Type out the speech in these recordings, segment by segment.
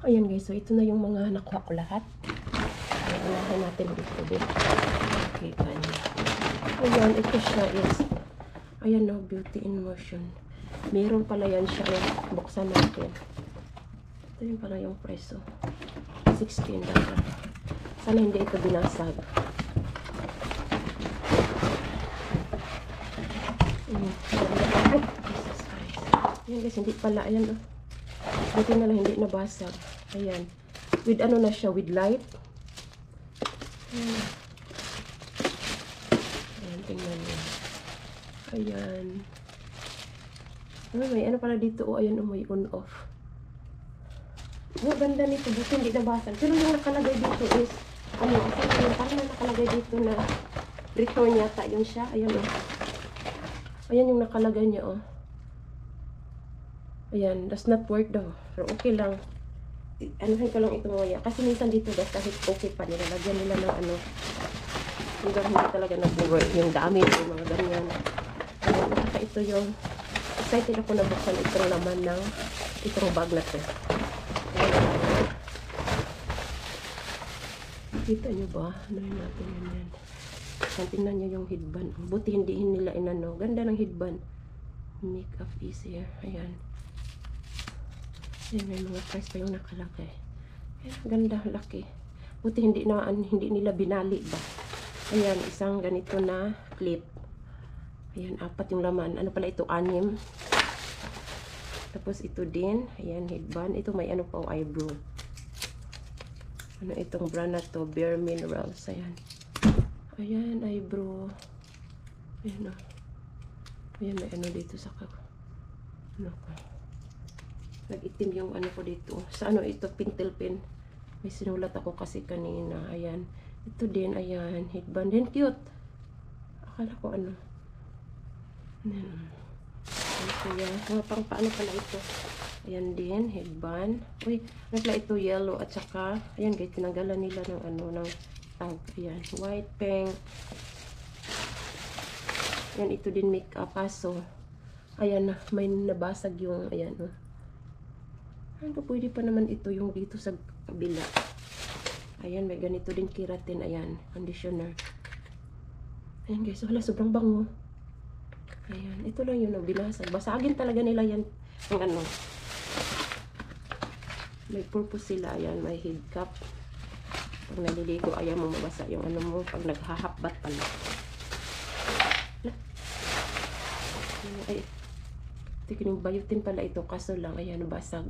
Ayan guys, so ito na yung mga nakuha ko lahat. Ayan, unahin natin dito din. Okay, niya. Ayan, ito siya is, ayan no, Beauty in Motion. Meron pala yan siya. Ayan, buksan natin. Ito yung pala yung preso. $16. Sana hindi ito binasag. Ay, Jesus Christ. Ayan guys, hindi pala. Ayan oh. Buti na lang hindi nabasag. Ayan. With ano na siya, with light. Ayan, tingnan nyo. Ayan. May ano pala dito. Oh, ayan, may on-off. Oh, ganda nito. Buti hindi nabasag. Pero yung nakalagay dito is, ano, parang nakalagay dito na return yata yun siya. Ayan, oh. Ayan yung nakalagay niya, oh. Ayan, does not work daw. Pero okay lang. Anuhin ko lang ito mamaya. Kasi minsan dito guys, kahit okay pa nila. Lagyan nila ng ano. Hanggang hindi talaga nag-work yung dami yung mga ganyan. Ayan, saka ito yung excited ako na buksan itong laman ng itong bag na to. Ayan. Kita nyo ba? Anuhin natin yan. Tingnan nyo yung headband. Buti hindi nila inano. Ganda ng headband. Make up easier. Ayan. Ayan, may mga price pa yung nakalagay. Ayan, ganda, laki. Buti hindi nila binali ba. Ayan, isang ganito na clip. Ayan, 4 yung laman. Ano pala ito? 6. Tapos ito din. Ayan, headband. Ito may ano pa eyebrow. Ano itong brand na to? Bare Minerals. Ayan. Ayan, eyebrow. Ayan o. Ayan, may ano dito sa ano ko. Nag-itim yung ano ko dito. Sa ano ito, pintel pen. May sinulat ako kasi kanina. Ayan. Ito din, ayan. Headband din. Cute. Akala ko ano. Ayan. Ito yan. Mga pang paano pala ito. Ayan din, headband. Uy, nagla ito yellow at saka, ayan guys, tinanggalan nila ng ano, ng tag. Ayan, white, pink. Ayan, ito din makeup. Kaso, ayan na, may nabasag yung, ayan, oh. Ano, pwede pa naman ito yung dito sa kabila. Ayan, may ganito din keratin. Ayan, conditioner. Ayan guys, wala, sobrang bango. Ayan, ito lang yung binasag. Basagin talaga nila yan. Ang ano. May purpose sila. Ayan, may head cap. Pag naliligo, ayan mo mabasa yung ano mo. Pag naghahapbat pala. Ay, tikining bayutin pala ito. Kaso lang, ayan, basag.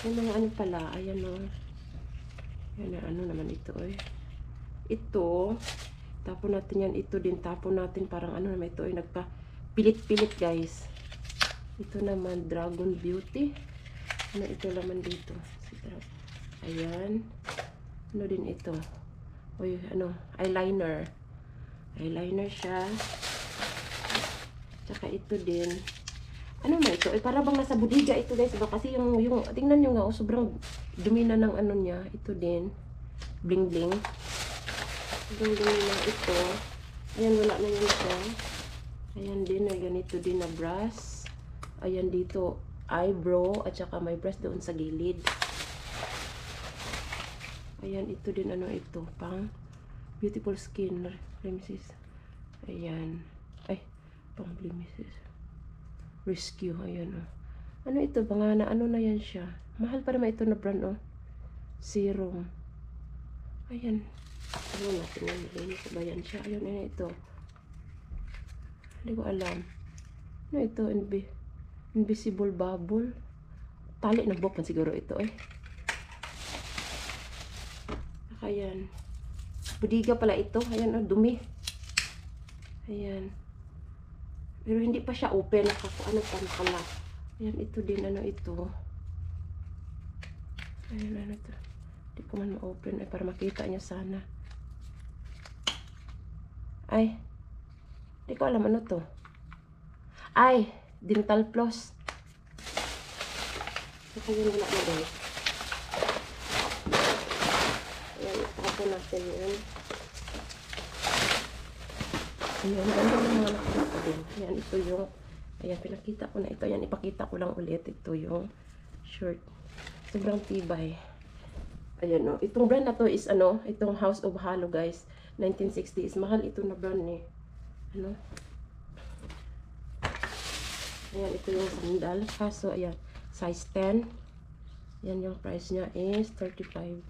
Yung mga ano pala, ayan o. Yan, ano naman ito eh. Ito, tapon natin yan. Ito din, tapon natin parang ano naman ito eh. Nagka-pilit-pilit guys. Ito naman, Dragon Beauty. Ano ito naman dito? Ayan. Ano din ito? Uy, ano, eyeliner. Eyeliner siya. Tsaka ito din. Ano na ito? Eh, para bang nasa budiga ito guys. Diba? Kasi yung tingnan nyo nga, oh, sobrang dumi na ng ano niya. Ito din. Bling bling. Sobrang dumi na ito. Ayan, wala na yun siya. Ayan din, may ganito din na brush. Ayan dito, eyebrow. At saka may brush doon sa gilid. Ayan, ito din, ano ito? Pang beautiful skin. Blemishes. Ayan. Ay, pang blemishes. Rescue, ayan o. Ano ito? Mga na ano na yan siya. Mahal pa naman ito na brand o. Serum. Ayan. Ano natin yan. Linis ba yan siya? Ayan, ayan ito. Hindi ko alam. Ano ito? Invisible bubble. Tali na bukan siguro ito eh. Ayan. Budiga pala ito. Ayan o, dumi. Ayan. Pero hindi pa siya open. Ano pa nakala. Ayan, ito din. Ano ito? Ayan, ano ito? Hindi ko man ma-open. Ay, para makita niya sana. Ay. Hindi ko alam ano to. Ay, dental floss. Ito yung wala na guys. Ayan, ito natin yan. Ayan, ganda ng mga nakita din. Ayan, ito yung, ayan, pinakita ko na ito. Ayan, ipakita ko lang ulit. Ito yung shirt. Sobrang tibay. Ayan o. Itong brand na to is ano, itong House of Halo guys. 1960 is mahal ito na brand eh. Ano? Ayan, ito yung sandal. Kaso, ayan, size 10. Ayan, yung price niya is 35.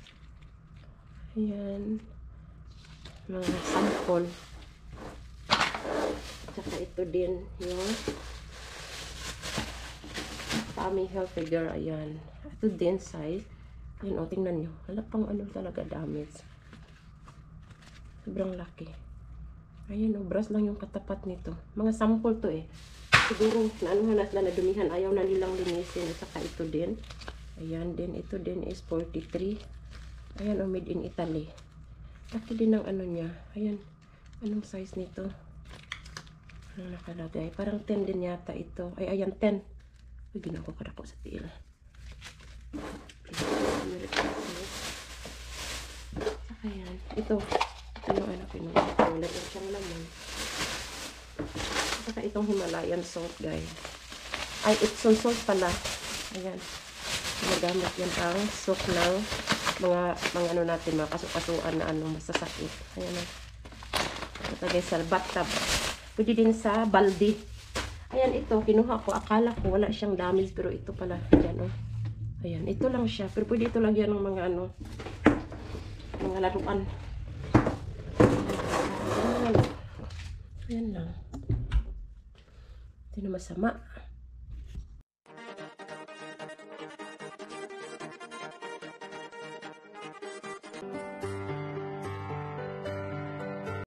Ayan. Mga sample. Tsaka ito din yung Tommy Hilfiger. Ayan. Ito din size. Ayan, o, tingnan nyo. Wala pang ano talaga damage. Sobrang laki. Ayan, o, brush lang yung katapat nito. Mga sample to eh. Siguro, naanuhan na sila na dumihan. Ayaw na nilang linisin. At saka ito din. Ayan din. Ito din is 43. Ayan, o, made in Italy. Laki din ang ano niya. Ayan. Anong size nito? Anong nakalagay? Parang 10 din yata ito. Ay, ayan, 10. Uy, ginawa ko kadako sa tiil. Saka yan. Ito yung ano kinuha. Wala yung siyang laman. Saka itong Himalayan salt guys. Ay, Epsom salt pala. Ayan. Ginagamit yan ang soak ng mga ano natin, mga kasukasuan na ano, masasakit. Ayan na. Natagay sa bathtub. Pwede din sa balde. Ayan, ito, kinuha ko. Akala ko wala siyang damage, pero ito pala. Ayan, oh. Ayan, ito lang siya. Pero pwede ito lang yan ng mga ano, mga laruan. Ayan lang. Hindi na masama.